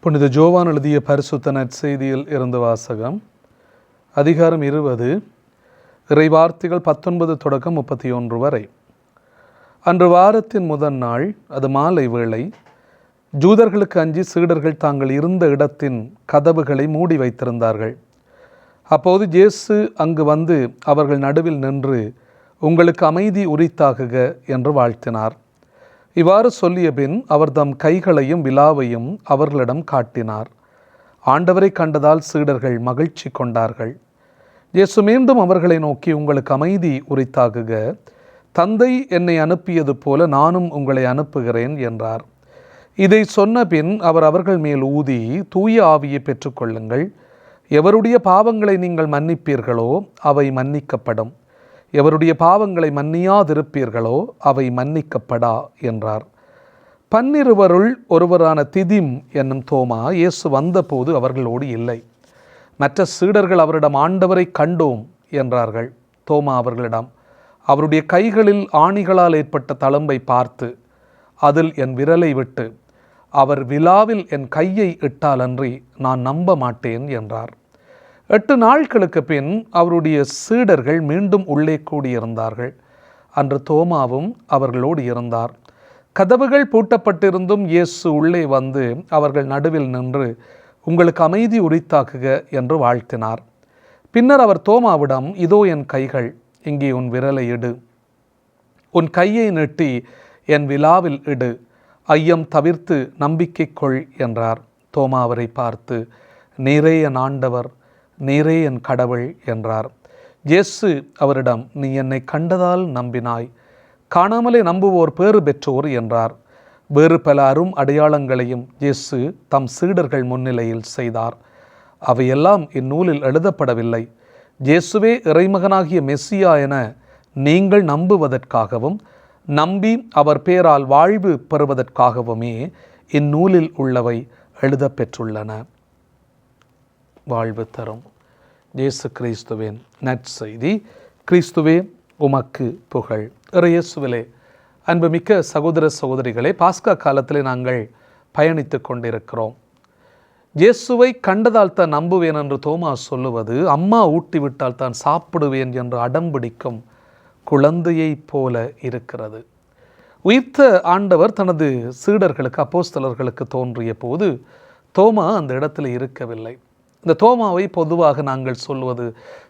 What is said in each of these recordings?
புனித ஜோவான் எழுதிய பரிசுத்த நற்செய்தியில் இருந்து வாசகம். அதிகாரம் 20, இறைவார்த்தைகள் 19 தொடக்கம் 31 வரை. அன்று வாரத்தின் முதல் நாள், அது மாலை வேளை. ஜூதர்களுக்கு அஞ்சி சீடர்கள் தாங்கள் இருந்த இடத்தின் கதவுகளை மூடி வைத்திருந்தார்கள். அப்போது இயேசு அங்கு வந்து அவர்கள் நடுவில் நின்று, உங்களுக்கு அமைதி உரித்தாகுக என்று வாழ்த்தினார். இவ்வாறு சொல்லிய பின் அவர் தம் கைகளையும் விலாவையும் அவர்களிடம் காட்டினார். ஆண்டவரை கண்டதால் சீடர்கள் மகிழ்ச்சி கொண்டார்கள். இயேசு மீண்டும் அவர்களை நோக்கி, உங்களுக்கு அமைதி உரித்தாகுக, தந்தை என்னை அனுப்பியது போல நானும் உங்களை அனுப்புகிறேன் என்றார். இதை சொன்ன பின் அவர் அவர்கள் மேல் ஊதி, தூய ஆவியை பெற்றுக்கொள்ளுங்கள். எவருடைய பாவங்களை நீங்கள் மன்னிப்பீர்களோ அவை மன்னிக்கப்படும், எவருடைய பாவங்களை மன்னியாதிருப்பீர்களோ அவை மன்னிக்கப்படா என்றார். 12 ஒருவரான திதிம் என்னும் தோமா இயேசு வந்தபோது அவர்களோடு இல்லை. மற்ற சீடர்கள் அவரிடம், ஆண்டவரை கண்டோம் என்றார்கள். தோமா அவர்களிடம், அவருடைய கைகளில் ஆணிகளால் ஏற்பட்ட தழும்பை பார்த்து அதில் என் விரலை விட்டு அவர் விலாவில் என் கையை இட்டாலன்றி நான் நம்ப மாட்டேன் என்றார். 8 நாட்களுக்கு பின் அவருடைய சீடர்கள் மீண்டும் உள்ளே கூடியிருந்தார்கள். அன்று தோமாவும் அவர்களோடு இருந்தார். கதவுகள் பூட்டப்பட்டிருந்தும் இயேசு உள்ளே வந்து அவர்கள் நடுவில் நின்று, உங்களுக்கு அமைதி உரித்தாக்குக என்று வாழ்த்தினார். பின்னர் அவர் தோமாவிடம், இதோ என் கைகள், இங்கே உன் விரலை இடு, உன் கையை நீட்டி என் விலாவில் இடு, ஐயம் தவிர்த்து நம்பிக்கை கொள் என்றார். தோமா அவரை பார்த்து, நீரே என் ஆண்டவர், நீரே என் கடவுள் என்றார். இயேசு அவரிடம், நீ என்னை கண்டதால் நம்பினாய், காணாமலே நம்புவோர் பேறு பெற்றோர் என்றார். வேறு பல அரும் அடையாளங்களையும் இயேசு தம் சீடர்கள் முன்னிலையில் செய்தார். அவையெல்லாம் இந்நூலில் எழுதப்படவில்லை. இயேசுவே இறைமகனாகிய மெஸ்ஸியா என நீங்கள் நம்புவதற்காகவும் நம்பி அவர் பேரால் வாழ்வு பெறுவதற்காகவுமே இந்நூலில் உள்ளவை எழுதப்பெற்றுள்ளன. வாழ்வு தரும் இயேசு கிறிஸ்துவின் நற்செய்தி. கிறிஸ்துவே உமக்கு புகழ். இயேசுவிலே அன்புமிக்க சகோதர சகோதரிகளே, பாஸ்கா காலத்திலே நாங்கள் பயணித்து கொண்டிருக்கிறோம். இயேசுவை கண்டதால் தான் நம்புவேன் என்று தோமா சொல்லுவது, அம்மா ஊட்டிவிட்டால் தான் சாப்பிடுவேன் என்று அடம்பிடிக்கும் குழந்தையைப் போல இருக்கிறது. உயிர்த்த ஆண்டவர் தனது சீடர்களுக்கு, அப்போஸ்தலர்களுக்கு தோன்றிய போது தோமா அந்த இடத்துல இருக்கவில்லை. இந்த தோமாவை பொதுவாக நாங்கள் சொல்வது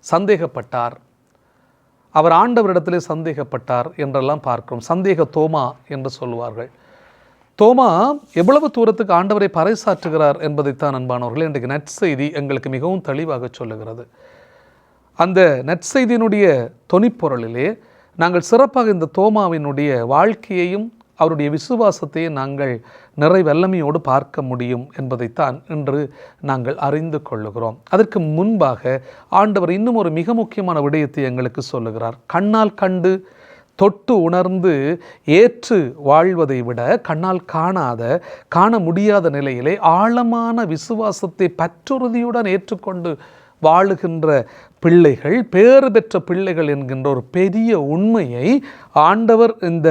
சந்தேகப்பட்டார், அவர் ஆண்டவரிடத்திலே சந்தேகப்பட்டார் என்றெல்லாம் பார்க்கிறோம். சந்தேக தோமா என்று சொல்லுவார்கள். தோமா எவ்வளவு தூரத்துக்கு ஆண்டவரை பறைசாற்றுகிறார் என்பதைத்தான் அன்பானவர்களே இன்றைக்கு நற்செய்தி எங்களுக்கு மிகவும் தெளிவாக சொல்லுகிறது. அந்த நற்செய்தியினுடைய தொனிப்பொருளிலே நாங்கள் சிறப்பாக இந்த தோமாவினுடைய வாழ்க்கையையும் அவருடைய விசுவாசத்தையும் நாங்கள் நிறைவல்லமையோடு பார்க்க முடியும் என்பதைத்தான் இன்று நாங்கள் அறிந்து கொள்ளுகிறோம். அதற்கு முன்பாக ஆண்டவர் இன்னும் ஒரு மிக முக்கியமான விடயத்தை எங்களுக்கு சொல்லுகிறார். கண்ணால் கண்டு தொட்டு உணர்ந்து ஏற்று வாழ்வதை விட கண்ணால் காண முடியாத நிலையிலே ஆழமான விசுவாசத்தை பற்றுறுதியுடன் ஏற்றுக்கொண்டு வாழுகின்ற பிள்ளைகள், பேறு பெற்ற பிள்ளைகள் என்கின்ற ஒரு பெரிய உண்மையை ஆண்டவர் இந்த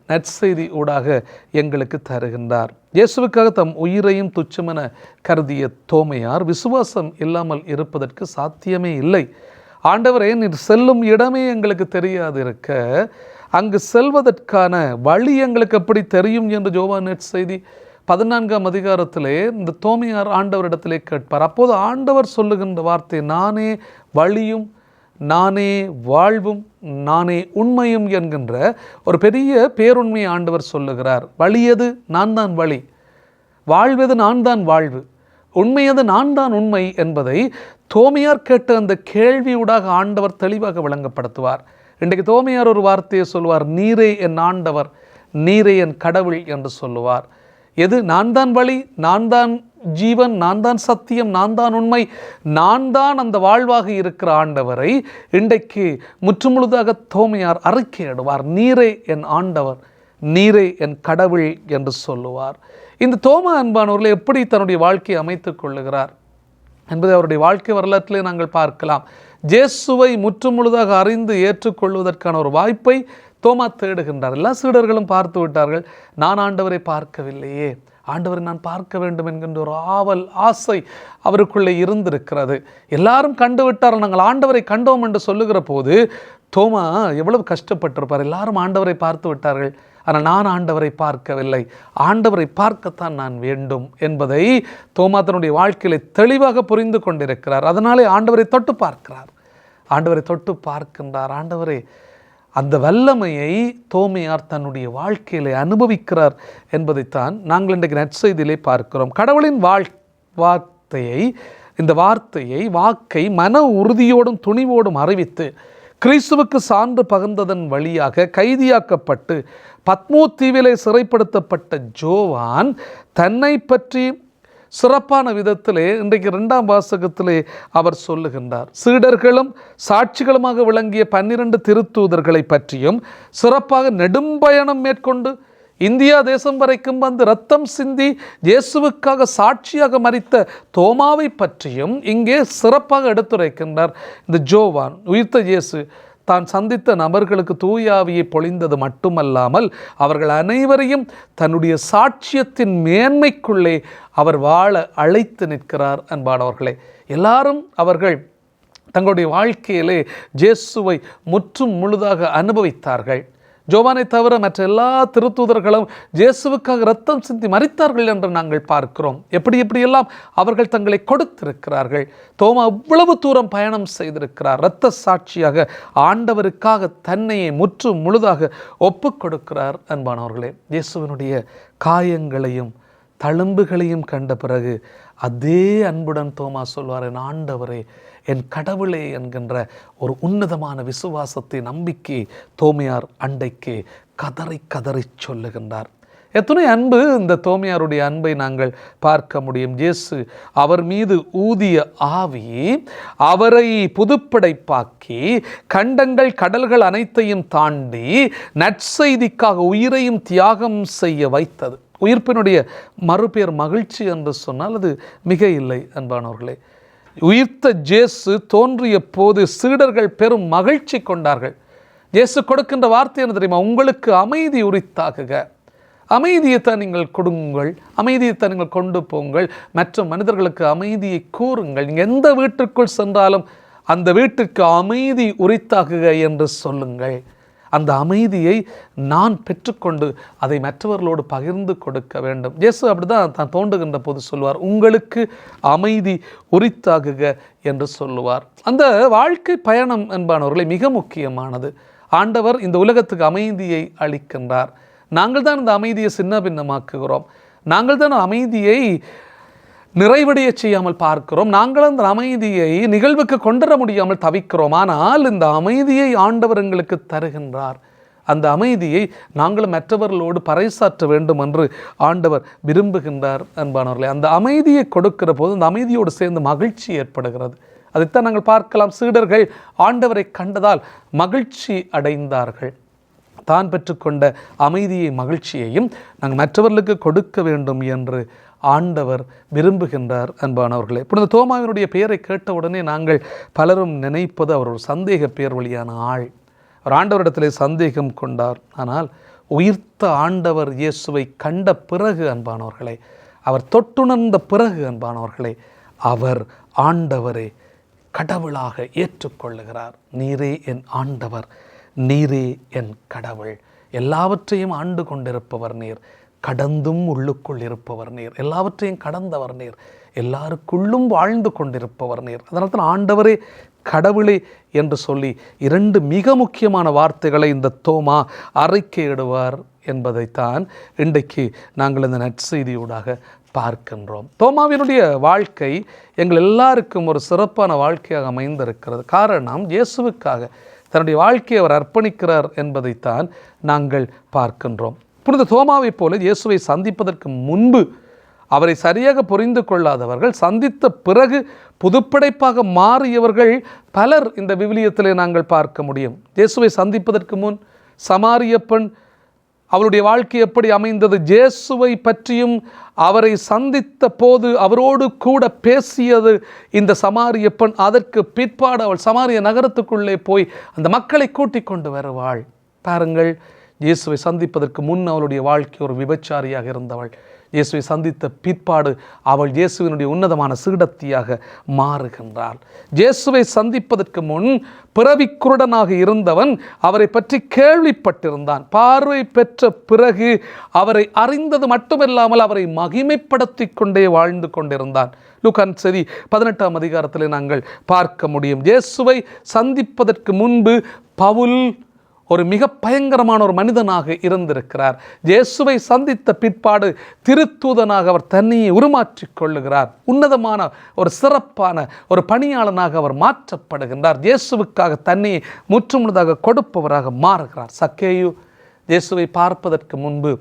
நற்செய்தி ஊடாக எங்களுக்கு தருகின்றார். இயேசுவுக்காக தம் உயிரையும் துச்சமென கருதிய தோமையார் விசுவாசம் இல்லாமல் இருப்பதற்கு சாத்தியமே இல்லை. ஆண்டவரே, நீர் செல்லும் இடமே எங்களுக்கு தெரியாது இருக்க, அங்கு செல்வதற்கான வழி எங்களுக்கு எப்படி தெரியும் என்று யோவான் நற்செய்தி 14ஆம் அதிகாரத்திலே இந்த தோமையார் ஆண்டவரிடத்திலே கேட்பார். அப்போது ஆண்டவர் சொல்லுகின்ற வார்த்தை, நானே வழியும், நானே வாழ்வும், நானே உண்மையும் என்கின்ற ஒரு பெரிய பேருண்மையை ஆண்டவர் சொல்லுகிறார். வழியது நான் தான் வழி, வாழ்வது நான் தான் வாழ்வு, உண்மையது நான் தான் உண்மை என்பதை தோமையார் கேட்ட அந்த கேள்வியூடாக ஆண்டவர் தெளிவாக விளங்கப்படுத்துவார். இன்றைக்கு தோமையார் ஒரு வார்த்தையை சொல்லுவார், நீரே என் ஆண்டவர், நீரே என் கடவுள் என்று சொல்லுவார். எது? நான் தான் வழி, நான் தான் ஜீவன், நான் தான் சத்தியம், நான் தான் உண்மை, நான் தான் அந்த வாழ்வாக இருக்கிற ஆண்டவரை இன்றைக்கு முற்றுமுழுதாக தோமையார் அறிக்கையிடுவார். நீரே என் ஆண்டவர், நீரே என் கடவுள் என்று சொல்லுவார். இந்த தோமா அன்பானவர்களை எப்படி தன்னுடைய வாழ்க்கையை அமைத்துக் கொள்ளுகிறார் என்பதை அவருடைய வாழ்க்கை வரலாற்றிலே நாங்கள் பார்க்கலாம். இயேசுவை முற்றுமுழுதாக அறிந்து ஏற்றுக்கொள்வதற்கான ஒரு வாய்ப்பை தோமா தேடுகின்றார். எல்லா சீடர்களும் பார்த்து விட்டார்கள், நான் ஆண்டவரை பார்க்கவில்லையே, ஆண்டவரை நான் பார்க்க வேண்டும் என்கின்ற ஒரு ஆவல், ஆசை அவருக்குள்ளே இருந்திருக்கிறது. எல்லாரும் கண்டுவிட்டார், நாங்கள் ஆண்டவரை கண்டோம் என்று சொல்லுகிற போது தோமா எவ்வளவு கஷ்டப்பட்டிருப்பார். எல்லாரும் ஆண்டவரை பார்த்து விட்டார்கள், ஆனால் நான் ஆண்டவரை பார்க்கவில்லை, ஆண்டவரை பார்க்கத்தான் நான் வேண்டும் என்பதை தோமா தன்னுடைய வாழ்க்கையில தெளிவாக புரிந்து கொண்டிருக்கிறார். அதனாலே ஆண்டவரை தொட்டு பார்க்கிறார், ஆண்டவரை தொட்டு பார்க்கின்றார். ஆண்டவரே, அந்த வல்லமையை தோமையார் தன்னுடைய வாழ்க்கையிலே அனுபவிக்கிறார் என்பதைத்தான் நாங்கள் இன்றைக்கு நற்செய்தியிலே பார்க்கிறோம். கடவுளின் இந்த வாக்கை மன உறுதியோடும் துணிவோடும் அறிவித்து கிறிஸ்துவுக்கு சான்று பகிர்ந்ததன் வழியாக கைதியாக்கப்பட்டு பத்மோ தீவிலே சிறைப்படுத்தப்பட்ட ஜோவான் தன்னை பற்றி சிறப்பான விதத்திலே இன்றைக்கு 2ஆம் வாசகத்திலே அவர் சொல்லுகின்றார். சீடர்களும் சாட்சிகளுமாக விளங்கிய 12 திருத்தூதர்களை பற்றியும் சிறப்பாக நெடும்பயணம் மேற்கொண்டு இந்தியா தேசம் வரைக்கும் வந்து இரத்தம் சிந்தி இயேசுவுக்காக சாட்சியாக மரித்த தோமாவை பற்றியும் இங்கே சிறப்பாக எடுத்துரைக்கின்றார். இந்த ஜோவான் உயிர்த்த இயேசு தான் சந்தித்த நபர்களுக்கு தூயாவியை பொழிந்தது மட்டுமல்லாமல் அவர்கள் அனைவரையும் தன்னுடைய சாட்சியத்தின் மேன்மைக்குள்ளே அவர் வாழ அழைத்து நிற்கிறார். அன்பானவர்களே, எல்லாரும் அவர்கள் தங்களுடைய வாழ்க்கையிலே இயேசுவை முற்றும் முழுதாக அனுபவித்தார்கள். ஜோவானை தவிர மற்ற எல்லா திருத்தூதர்களும் இயேசுவுக்காக இரத்தம் சிந்தி மரித்தார்கள் என்று நாங்கள் பார்க்கிறோம். எப்படியெல்லாம் அவர்கள் தங்களை கொடுத்திருக்கிறார்கள். தோமா அவ்வளவு தூரம் பயணம் செய்திருக்கிறார். இரத்த சாட்சியாக ஆண்டவருக்காக தன்னையே முற்று முழுதாக ஒப்பு கொடுக்கிறார். அன்பானவர்களே, இயேசுவினுடைய காயங்களையும் தழும்புகளையும் கண்ட பிறகு அதே அன்புடன் தோமா சொல்வார், என் ஆண்டவரே, என் கடவுளே என்கின்ற ஒரு உன்னதமான விசுவாசத்தை நம்பிக்கை தோமையார் அண்டைக்கு கதறி சொல்லுகின்றார். எத்தனை அன்பு இந்த தோமையாருடைய அன்பை நாங்கள் பார்க்க முடியும். இயேசு அவர் மீது ஊதிய ஆவி அவரை புதுப்படைப்பாக்கி கண்டங்கள் கடல்கள் அனைத்தையும் தாண்டி நற்செய்திக்காக உயிரையும் தியாகம் செய்ய வைத்தது. உயிர்ப்பினுடைய மறுபெயர் மகிழ்ச்சி என்று சொன்னால் அது மிக இல்லை. அன்பானவர்களே, உயிர்த்த இயேசு தோன்றிய போது சீடர்கள் பெரும் மகிழ்ச்சி கொண்டார்கள். இயேசு கொடுக்கின்ற வார்த்தை என்ன தெரியுமா? உங்களுக்கு அமைதி உரித்தாகுக. அமைதியைத்தான் நீங்கள் கொடுங்கள், அமைதியைத்தான் நீங்கள் கொண்டு போங்கள், மற்ற மனிதர்களுக்கு அமைதியை கூறுங்கள். நீங்கள் எந்த வீட்டிற்குள் சென்றாலும் அந்த வீட்டிற்கு அமைதி உரித்தாகுக என்று சொல்லுங்கள். அந்த அமைதியை நான் பெற்றுக்கொண்டு அதை மற்றவர்களோடு பகிர்ந்து கொடுக்க வேண்டும். இயேசு அப்படிதான் தான் தோன்றுகின்ற போது சொல்லுவார், உங்களுக்கு அமைதி உரித்தாகுக என்று சொல்லுவார். அந்த வாழ்க்கை பயணம் என்பானவர்களை மிக முக்கியமானது. ஆண்டவர் இந்த உலகத்துக்கு அமைதியை அளிக்கின்றார். நாங்கள் தான் இந்த அமைதியை சின்ன பின்னமாக்குகிறோம். நாங்கள் தான் அமைதியை நிறைவடைய செய்யாமல் பார்க்கிறோம். நாங்கள் அந்த அமைதியை நிகழ்வுக்கு கொண்டுவர முடியாமல் தவிக்கிறோம். ஆனால் இந்த அமைதியை ஆண்டவர் எங்களுக்கு தருகின்றார். அந்த அமைதியை நாங்கள் மற்றவர்களோடு பறைசாற்ற வேண்டும் என்று ஆண்டவர் விரும்புகின்றார். அன்பானவர்களே, அந்த அமைதியை கொடுக்கிற போது அந்த அமைதியோடு சேர்ந்து மகிழ்ச்சி ஏற்படுகிறது. அதைத்தான் நாங்கள் பார்க்கலாம். சீடர்கள் ஆண்டவரை கண்டதால் மகிழ்ச்சி அடைந்தார்கள். தான் பெற்றுக்கொண்ட அமைதியை மகிழ்ச்சியையும் நாங்கள் மற்றவர்களுக்கு கொடுக்க வேண்டும் என்று ஆண்டவர் விரும்புகின்றார். அன்பானவர்களே, புனித தோமாவினுடைய பெயரை கேட்டவுடனே நாங்கள் பலரும் நினைப்பது அவர் ஒரு சந்தேக பெயர் வழியான ஆள். அவர் ஆண்டவரிடத்திலே சந்தேகம் கொண்டார். ஆனால் உயிர்த்த ஆண்டவர் இயேசுவை கண்ட பிறகு அன்பானவர்களே, அவர் தொட்டுணர்ந்த பிறகு அன்பானவர்களே, அவர் ஆண்டவரை கடவுளாக ஏற்றுக்கொள்ளுகிறார். நீரே என் ஆண்டவர், நீரே என் கடவுள், எல்லாவற்றையும் ஆண்டு கொண்டிருப்பவர் நீர், கடந்தும் உள்ளுக்குள் இருப்பவர் நீர், எல்லாவற்றையும் கடந்தவர் நீர், எல்லாருக்குள்ளும் வாழ்ந்து கொண்டிருப்பவர் நீர். அதனால் தான் ஆண்டவரே கடவுளே என்று சொல்லி 2 மிக முக்கியமான வார்த்தைகளை இந்த தோமா அறிக்கையிடுவார் என்பதைத்தான் இன்றைக்கு நாங்கள் இந்த நற்செய்தியூடாக பார்க்கின்றோம். தோமாவினுடைய வாழ்க்கை எங்கள் எல்லாருக்கும் ஒரு சிறப்பான வாழ்க்கையாக அமைந்திருக்கிறது. காரணம், இயேசுவுக்காக தன்னுடைய வாழ்க்கையை அவர் அர்ப்பணிக்கிறார் என்பதைத்தான் நாங்கள் பார்க்கின்றோம். புனித தோமாவை போல இயேசுவை சந்திப்பதற்கு முன்பு அவரை சரியாக புரிந்து கொள்ளாதவர்கள், சந்தித்த பிறகு புதுப்படைப்பாக மாறியவர்கள் பலர் இந்த விவிலியத்திலே நாங்கள் பார்க்க முடியும். இயேசுவை சந்திப்பதற்கு முன் சமாரிய பெண், அவருடைய வாழ்க்கை எப்படி அமைந்தது, இயேசுவை பற்றியும் அவரை சந்தித்த போது அவரோடு கூட பேசியது இந்த சமாரிய பெண். அதற்கு பிற்பாடு அவள் சமாரிய நகரத்துக்குள்ளே போய் அந்த மக்களை கூட்டிக் கொண்டு வருவாள். பாருங்கள், இயேசுவை சந்திப்பதற்கு முன் அவளுடைய வாழ்க்கை ஒரு விபச்சாரியாக இருந்தவள். இயேசுவை சந்தித்த பிற்பாடு அவள் இயேசுவினுடைய உன்னதமான சீடத்தியாக மாறுகின்றாள். இயேசுவை சந்திப்பதற்கு முன் பிறவிக்குருடனாக இருந்தவன் அவரை பற்றி கேள்விப்பட்டிருந்தான். பார்வை பெற்ற பிறகு அவரை அறிந்தது மட்டுமில்லாமல் அவரை மகிமைப்படுத்தி கொண்டே வாழ்ந்து கொண்டிருந்தான். லூக்கா நற்செய்தி 18ஆம் அதிகாரத்திலே நாங்கள் பார்க்க முடியும். இயேசுவை சந்திப்பதற்கு முன்பு பவுல் ஒரு மிக பயங்கரமான ஒரு மனிதனாக இருந்திருக்கிறார். இயேசுவை சந்தித்த பிற்பாடு திருத்தூதனாக அவர் தன்னையே உருமாற்றிக் கொள்ளுகிறார். உன்னதமான ஒரு சிறப்பான ஒரு பணியாளனாக அவர் மாற்றப்படுகின்றார். இயேசுவுக்காக தன்னையே முற்றுமுழுதாக கொடுப்பவராக மாறுகிறார். சக்கேயு இயேசுவை பார்ப்பதற்கு முன்பு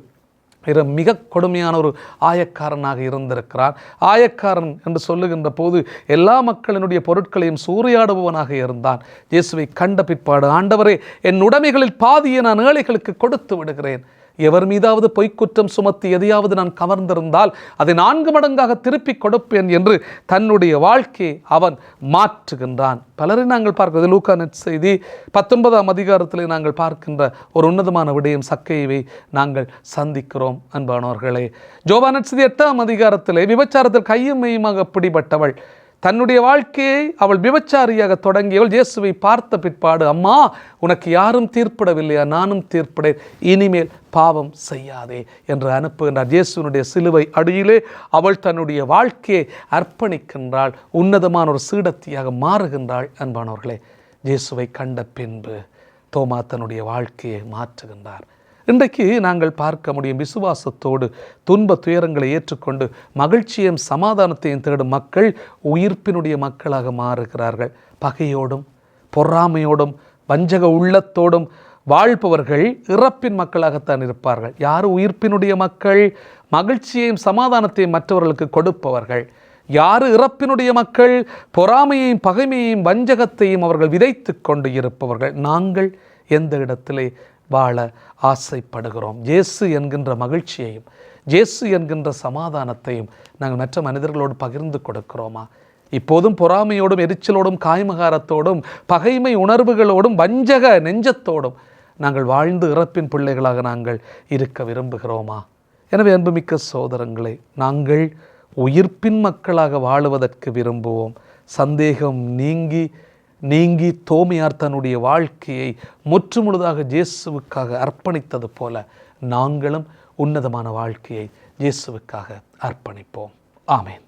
மிக கொடுமையான ஒரு ஆயக்காரனாக இருந்திருக்கிறார். ஆயக்காரன் என்று சொல்லுகின்ற போது எல்லா மக்களினுடைய பொருட்களையும் சூறையாடுபவனாக இருந்தான். இயேசுவை கண்ட பிற்பாடு, ஆண்டவரே, என் உடைமைகளில் பாதியை நான் ஏழைகளுக்கு கொடுத்து விடுகிறேன். எவர் மீதாவது பொய்க்குற்றம் சுமத்தி எதையாவது நான் கவர்ந்திருந்தால் அதை 4 மடங்காக திருப்பி கொடுப்பேன் என்று தன்னுடைய வாழ்க்கையை அவன் மாற்றுகின்றான். பலரை நாங்கள் பார்க்கிறது லூக்கா நற்செய்தி 19ஆம் அதிகாரத்திலே நாங்கள் பார்க்கின்ற ஒரு உன்னதமான விடயம் சக்கேயுவை நாங்கள் சந்திக்கிறோம். அன்பானவர்களே, யோவான் நற்செய்தி 8ஆம் அதிகாரத்திலே விபச்சாரத்தில் கையும் மெய்யுமாக பிடிபட்டவள், தன்னுடைய வாழ்க்கையை அவள் விபச்சாரியாக தொடங்கியவள் இயேசுவை பார்த்த பிற்பாடு, அம்மா, உனக்கு யாரும் தீர்ப்பிடவில்லையா? நானும் தீர்ப்பிடேன், இனிமேல் பாவம் செய்யாதே என்று அனுப்புகின்றார். இயேசுனுடைய சிலுவை அடியிலே அவள் தன்னுடைய வாழ்க்கையை அர்ப்பணிக்கின்றாள். உன்னதமான ஒரு சீடத்தியாக மாறுகின்றாள். அன்பானவர்களே, இயேசுவை கண்ட பின்பு தோமா தன்னுடைய வாழ்க்கையை மாற்றுகின்றார். இன்றைக்கு நாங்கள் பார்க்க முடியும், விசுவாசத்தோடு துன்ப துயரங்களை ஏற்றுக்கொண்டு மகிழ்ச்சியும் சமாதானத்தையும் தேடும் மக்கள் உயிர்ப்பினுடைய மக்களாக மாறுகிறார்கள். பகையோடும் பொறாமையோடும் வஞ்சக உள்ளத்தோடும் வாழ்பவர்கள் இறப்பின் மக்களாகத்தான் இருப்பார்கள். யார் உயிர்ப்பினுடைய மக்கள்? மகிழ்ச்சியையும் சமாதானத்தையும் மற்றவர்களுக்கு கொடுப்பவர்கள். யார் இறப்பினுடைய மக்கள்? பொறாமையையும் பகைமையையும் வஞ்சகத்தையும் அவர்கள் விதைத்து கொண்டு இருப்பவர்கள். நாங்கள் எந்த இடத்திலே வாழ ஆசைப்படுகிறோம்? இயேசு என்கின்ற மகிழ்ச்சியையும் இயேசு என்கின்ற சமாதானத்தையும் நாங்கள் மற்ற மனிதர்களோடு பகிர்ந்து கொடுக்கிறோமா? இப்போதும் பொறாமையோடும் எரிச்சலோடும் காய்மகாரத்தோடும் பகைமை உணர்வுகளோடும் வஞ்சக நெஞ்சத்தோடும் நாங்கள் வாழ்ந்து இறப்பின் பிள்ளைகளாக நாங்கள் இருக்க விரும்புகிறோமா? எனவே அன்புமிக்க சகோதரங்களே, நாங்கள் உயிர்ப்பின் மக்களாக வாழுவதற்கு விரும்புவோம். சந்தேகம் நீங்கி தோமையார் தன்னுடைய வாழ்க்கையை முற்றுமுழுதாக இயேசுவுக்காக அர்ப்பணித்தது போல நாங்களும் உன்னதமான வாழ்க்கையை இயேசுவுக்காக அர்ப்பணிப்போம். ஆமேன்.